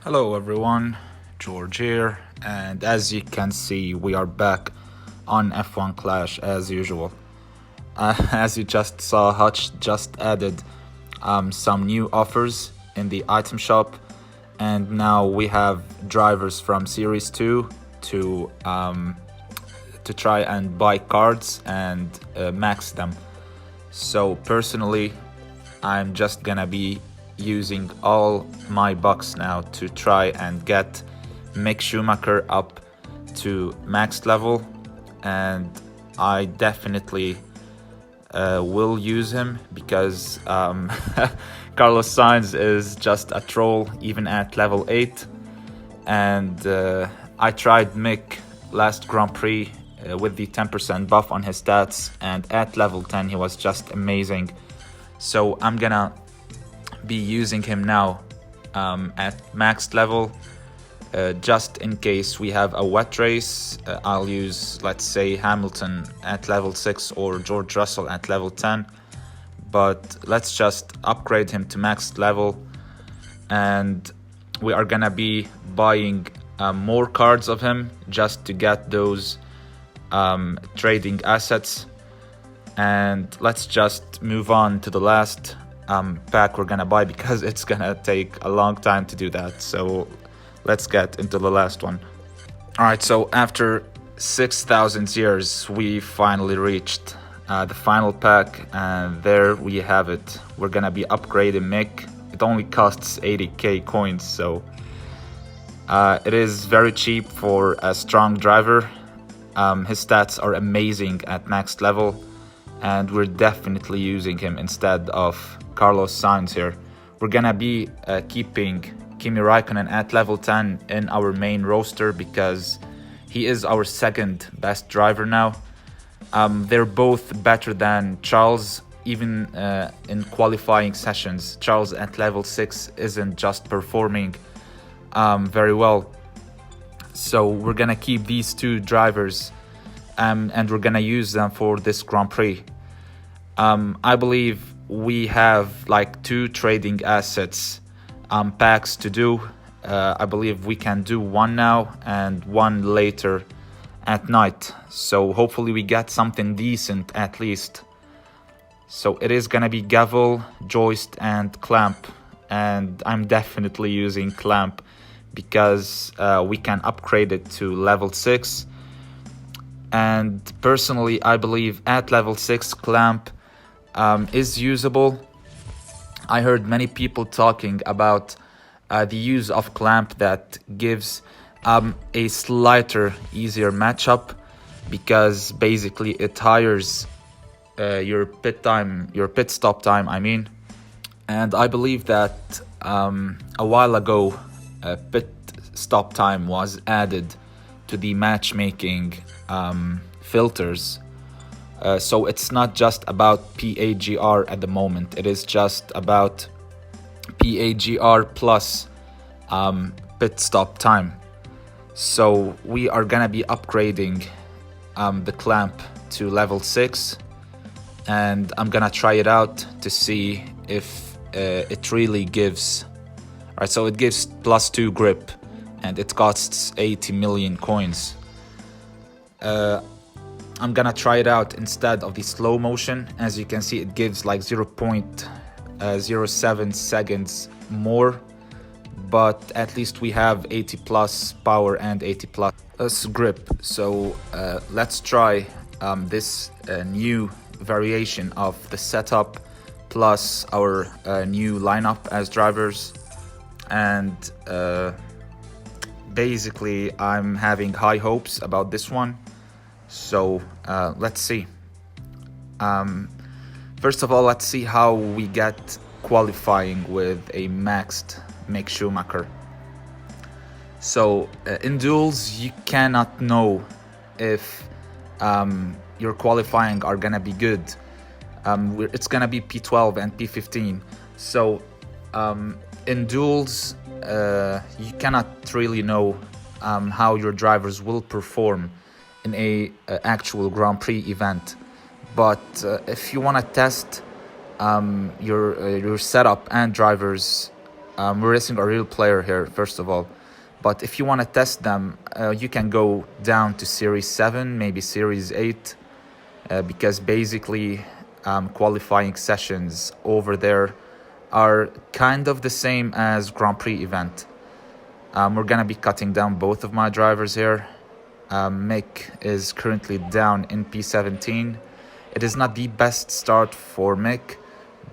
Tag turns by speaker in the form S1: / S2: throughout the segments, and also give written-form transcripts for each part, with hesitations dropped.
S1: Hello everyone, George here, and as you can see we are back on F1 Clash as usual. As you just saw, Hutch just added some new offers in the item shop, and now we have drivers from Series 2 to try and buy cards and max them. So personally, I'm just gonna be using all my bucks now to try and get Mick Schumacher up to max level, and I definitely will use him because Carlos Sainz is just a troll even at level 8, and I tried Mick last Grand Prix with the 10% buff on his stats, and at level 10 he was just amazing. So I'm gonna be using him now at max level, just in case we have a wet race. I'll use, let's say, Hamilton at level 6 or George Russell at level 10, but let's just upgrade him to max level, and we are gonna be buying more cards of him just to get those trading assets. And let's just move on to the last pack we're gonna buy, because it's gonna take a long time to do that. So let's get into the last one. Alright, so after 6,000 years we finally reached the final pack, and there we have it. We're gonna be upgrading Mick. It only costs 80k coins, so it is very cheap for a strong driver. His stats are amazing at max level, and we're definitely using him instead of Carlos Sainz here. We're gonna be keeping Kimi Raikkonen at level 10 in our main roster because he is our second best driver now. They're both better than Charles, even in qualifying sessions. Charles at level 6 isn't just performing very well. So we're gonna keep these two drivers and we're gonna use them for this Grand Prix. I believe we have like 2 trading assets packs to do. I believe we can do one now and one later at night, so hopefully we get something decent at least. So it is gonna be Gavel, Joist and Clamp, and I'm definitely using Clamp because we can upgrade it to level 6, and personally I believe at level 6 Clamp is usable. I heard many people talking about the use of Clamp that gives a slighter, easier matchup, because basically it tires your pit stop time, I mean. And I believe that a while ago pit stop time was added to the matchmaking filters. So it's not just about PAGR at the moment, it is just about PAGR plus pit stop time. So we are gonna be upgrading the Clamp to level 6, and I'm gonna try it out to see if it really gives. Alright, so it gives +2 grip and it costs 80 million coins. I'm gonna try it out instead of the slow motion. As you can see, it gives like 0.07 seconds more, but at least we have 80 plus power and 80 plus grip. So let's try this new variation of the setup plus our new lineup as drivers, and basically I'm having high hopes about this one. So let's see. First of all, let's see how we get qualifying with a maxed Mick Schumacher. So in duels you cannot know if your qualifying are gonna be good. It's gonna be P12 and P15. So in duels you cannot really know how your drivers will perform in a actual Grand Prix event. But if you want to test your setup and drivers We're racing a real player here, first of all. But if you want to test them, you can go down to Series 7, maybe Series 8, because basically qualifying sessions over there are kind of the same as Grand Prix event. We're going to be cutting down both of my drivers here. Mick is currently down in P17. It is not the best start for Mick,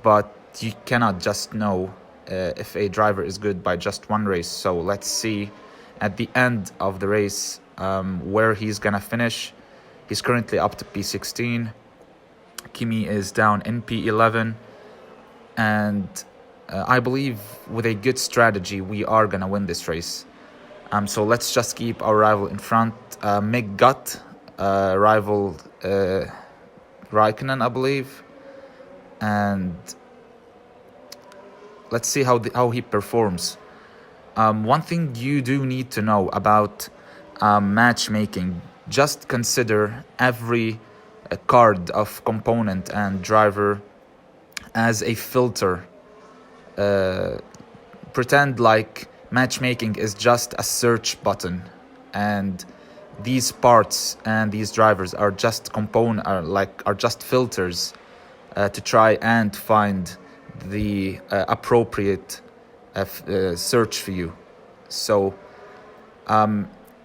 S1: but you cannot just know if a driver is good by just one race. So let's see at the end of the race where he's gonna finish. He's currently up to P16. Kimi is down in P11, and I believe with a good strategy we are gonna win this race. So let's just keep our rival in front. Mick got rival Raikkonen, I believe, and let's see how he performs. One thing you do need to know about matchmaking: just consider every card of component and driver as a filter. Pretend like matchmaking is just a search button, and these parts and these drivers are just are just filters to try and find the appropriate search for you. So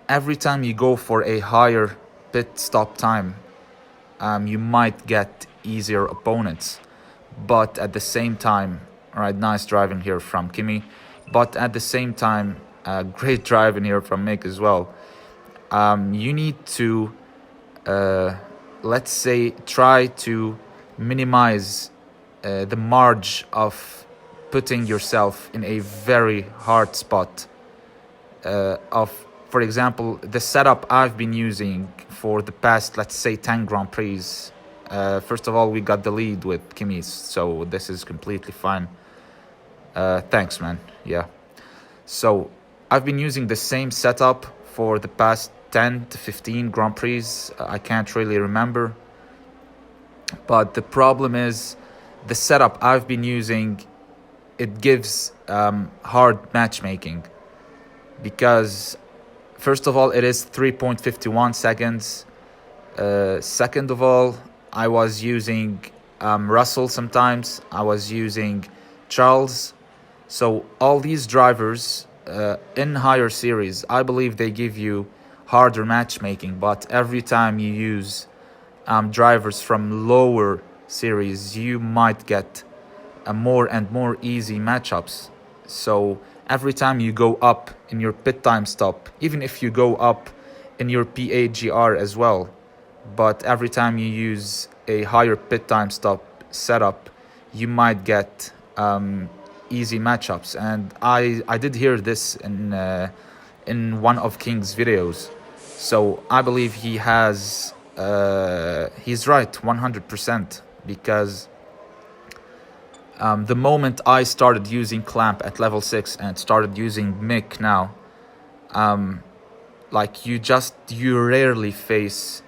S1: every time you go for a higher pit stop time, you might get easier opponents, but at the same time, all right, nice driving here from Kimi, but at the same time, great driving here from Mick as well. You need to, let's say, try to minimize the margin of putting yourself in a very hard spot. For example, the setup I've been using for the past, let's say, 10 Grand Prix. First of all, we got the lead with Kimi, so this is completely fine. Thanks, man. Yeah. So I've been using the same setup for the past 10 to 15 Grand Prix. I can't really remember. But the problem is the setup I've been using, it gives hard matchmaking, because first of all, it is 3.51 seconds. Second of all, I was using Russell sometimes. I was using Charles. So all these drivers in higher series, I believe they give you harder matchmaking. But every time you use drivers from lower series, you might get more and more easy matchups. So every time you go up in your pit time stop, even if you go up in your PAGR as well, but every time you use a higher pit time stop setup, you might get easy matchups. And I did hear this in one of King's videos. So I believe he has he's right 100%, because the moment I started using clamp at level 6 and started using Mick now, like you rarely face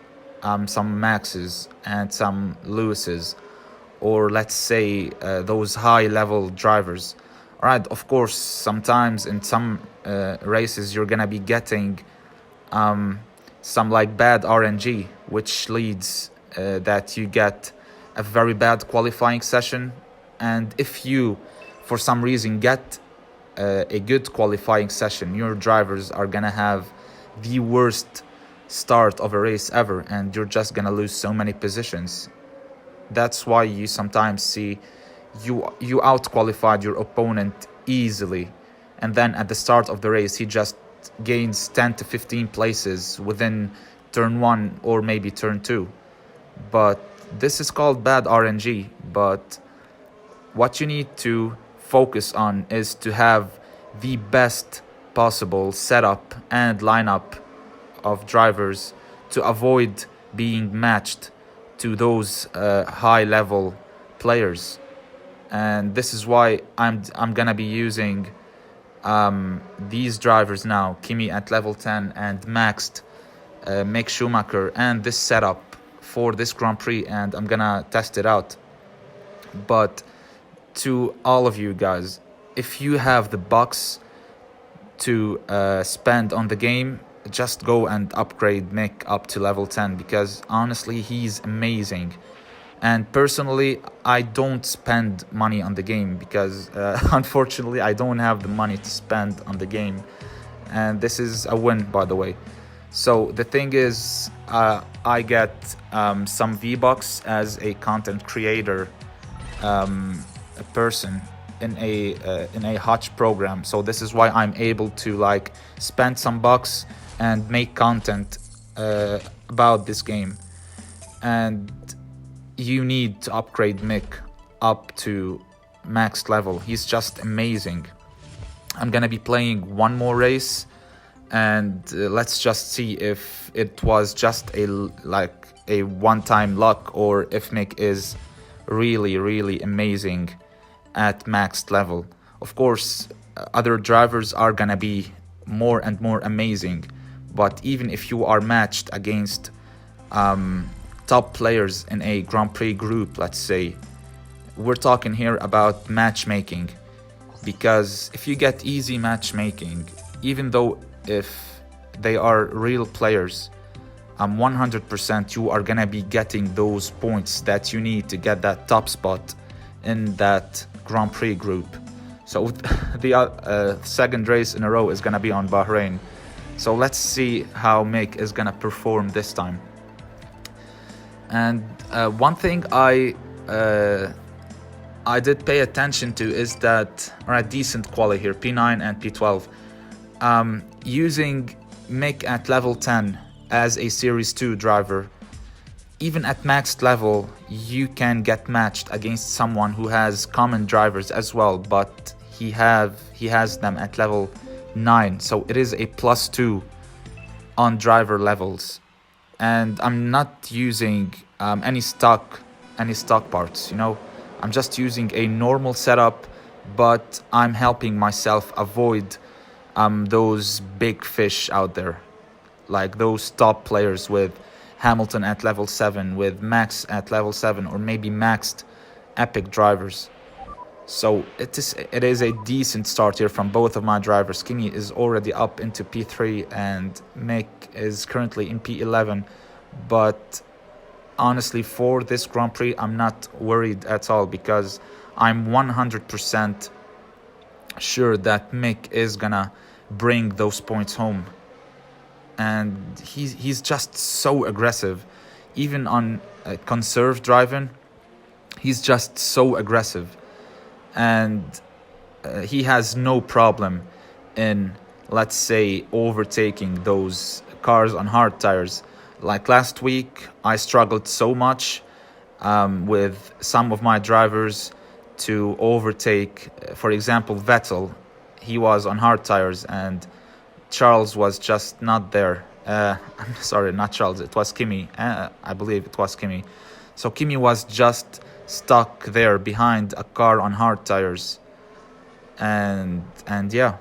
S1: some Maxes and some Lewises, or let's say those high level drivers. All right, of course, sometimes in some races you're gonna be getting some like bad RNG, which leads that you get a very bad qualifying session. And if you, for some reason, get a good qualifying session, your drivers are gonna have the worst start of a race ever, and you're just gonna lose so many positions. That's why you sometimes see you out-qualified your opponent easily, and then at the start of the race he just gains 10 to 15 places within turn 1 or maybe turn 2. But this is called bad RNG. But what you need to focus on is to have the best possible setup and lineup of drivers to avoid being matched to those high level players. And this is why I'm gonna be using these drivers now, Kimi at level 10 and maxed Mick Schumacher, and this setup for this Grand Prix, and I'm gonna test it out. But to all of you guys, if you have the bucks to spend on the game, just go and upgrade Mick up to level 10, because honestly he's amazing. And personally, I don't spend money on the game because unfortunately I don't have the money to spend on the game, and this is a win, by the way. So the thing is, I get some V-Bucks as a content creator, a person in a Hutch program. So this is why I'm able to like spend some bucks and make content about this game. And you need to upgrade Mick up to max level. He's just amazing. I'm gonna be playing one more race, and let's just see if it was just a one-time luck, or if Mick is really amazing at maxed level. Of course, other drivers are gonna be more and more amazing, but even if you are matched against top players in a Grand Prix group, let's say, we're talking here about matchmaking, because if you get easy matchmaking, even though if they are real players, 100% you are gonna be getting those points that you need to get that top spot in that Grand Prix group. So the second race in a row is gonna be on Bahrain. So let's see how Mick is gonna perform this time. And one thing I did pay attention to is that, alright, decent quality here, P9 and P12. Using Mick at level 10 as a Series 2 driver, even at maxed level, you can get matched against someone who has common drivers as well, but he has them at level 9, so it is a +2 on driver levels. And I'm not using any stock parts, you know. I'm just using a normal setup, but I'm helping myself avoid those big fish out there, like those top players with Hamilton at level 7, with Max at level 7, or maybe maxed epic drivers. So it is a decent start here from both of my drivers. Kimi is already up into P3 and Mick is currently in P11. But honestly, for this Grand Prix, I'm not worried at all, because I'm 100% sure that Mick is gonna bring those points home. And he's just so aggressive. Even on conserve driving, he's just so aggressive. And he has no problem in, let's say, overtaking those cars on hard tires. Like last week, I struggled so much with some of my drivers to overtake, for example, Vettel. He was on hard tires and Charles was just not there. I'm sorry, not Charles, it was Kimi. I believe it was Kimi. So Kimi was just stuck there behind a car on hard tires. And yeah.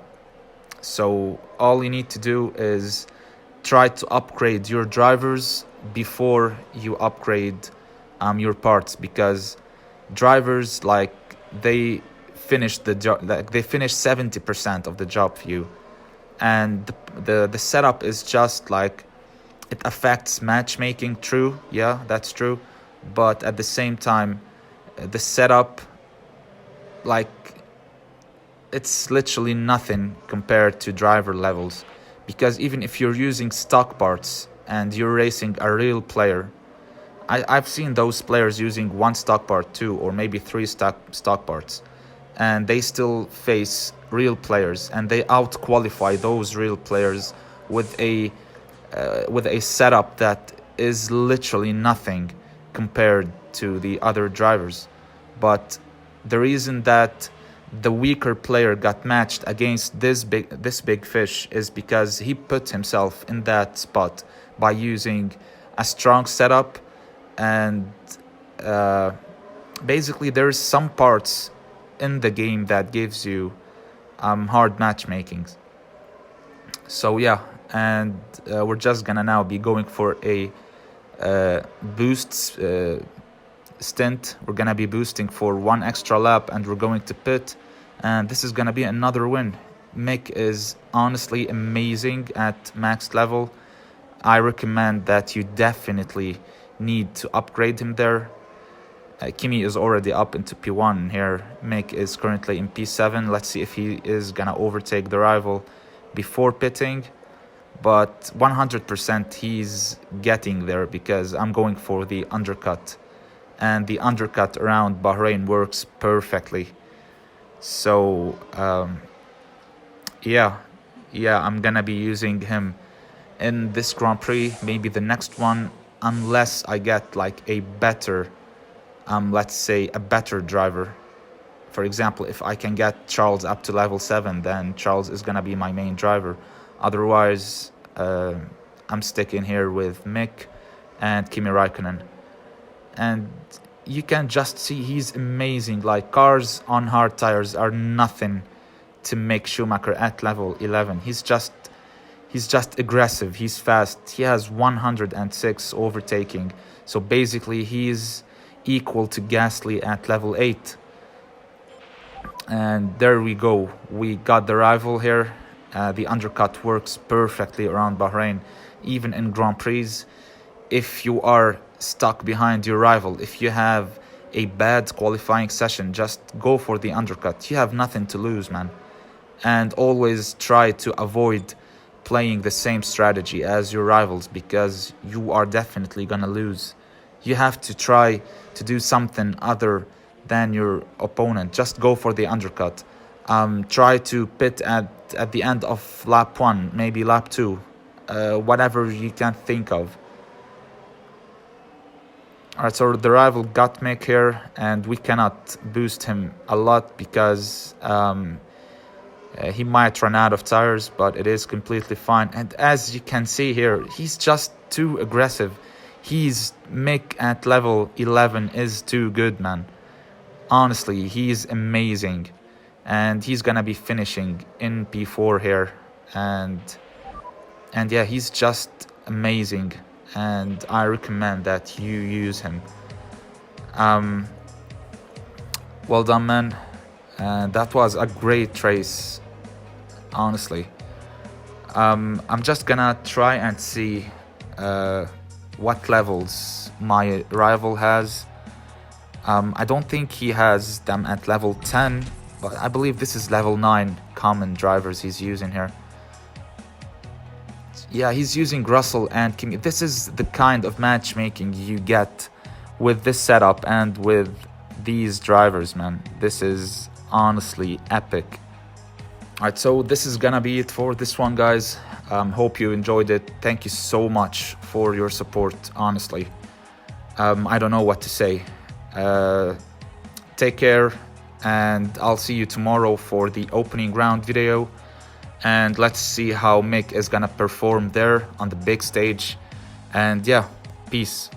S1: So all you need to do is try to upgrade your drivers before you upgrade your parts, because drivers, like, they finish the job, like they finish 70% of the job for you. And the setup is just like, it affects matchmaking, true, yeah, that's true, but at the same time, the setup, like, it's literally nothing compared to driver levels. Because even if you're using stock parts and you're racing a real player, I've seen those players using one stock part, 2 or maybe 3 stock parts, and they still face real players, and they out-qualify those real players with a setup that is literally nothing compared to the other drivers. But the reason that the weaker player got matched against this big fish is because he put himself in that spot by using a strong setup. And basically there's some parts in the game that gives you hard matchmakings. So yeah, and we're just gonna now be going for a boost stint. We're gonna be boosting for 1 extra lap, and we're going to pit, and this is gonna be another win. Mick is honestly amazing at max level. I recommend that you definitely need to upgrade him there. Kimi is already up into P1 here. Mick is currently in P7. Let's see if he is gonna overtake the rival before pitting. But 100% he's getting there, because I'm going for the undercut. And the undercut around Bahrain works perfectly. So, yeah, I'm gonna be using him in this Grand Prix, maybe the next one, unless I get like a better, let's say a better driver. For example, if I can get Charles up to level 7, then Charles is gonna be my main driver. Otherwise, I'm sticking here with Mick and Kimi Raikkonen. And you can just see he's amazing. Like, cars on hard tires are nothing to Mick Schumacher at level 11. He's just aggressive. He's fast. He has 106 overtaking. So basically, he's equal to Gasly at level 8. And there we go. We got the rival here. The undercut works perfectly around Bahrain. Even in Grand Prix, if you are stuck behind your rival, if you have a bad qualifying session, just go for the undercut. You have nothing to lose, man. And always try to avoid playing the same strategy as your rivals, because you are definitely gonna lose. You have to try to do something other than your opponent. Just go for the undercut. Try to pit at the end of lap 1, maybe lap 2, whatever you can think of. Alright, so the rival got Mick here, and we cannot boost him a lot because he might run out of tires, but it is completely fine. And as you can see here, he's just too aggressive. Mick at level 11 is too good, man. Honestly, he's amazing. And he's gonna be finishing in P4 here. And yeah, he's just amazing. And I recommend that you use him. Well done, man. That was a great race, honestly. I'm just gonna try and see what levels my rival has. I don't think he has them at level 10, but I believe this is level 9 common drivers he's using here. Yeah, he's using Russell and Kimi. This is the kind of matchmaking you get with this setup and with these drivers, man. This is honestly epic. Alright, so this is gonna be it for this one, guys. Hope you enjoyed it. Thank you so much for your support, honestly. I don't know what to say. Take care, and I'll see you tomorrow for the opening round video. And let's see how Mick is gonna perform there on the big stage. And yeah, peace.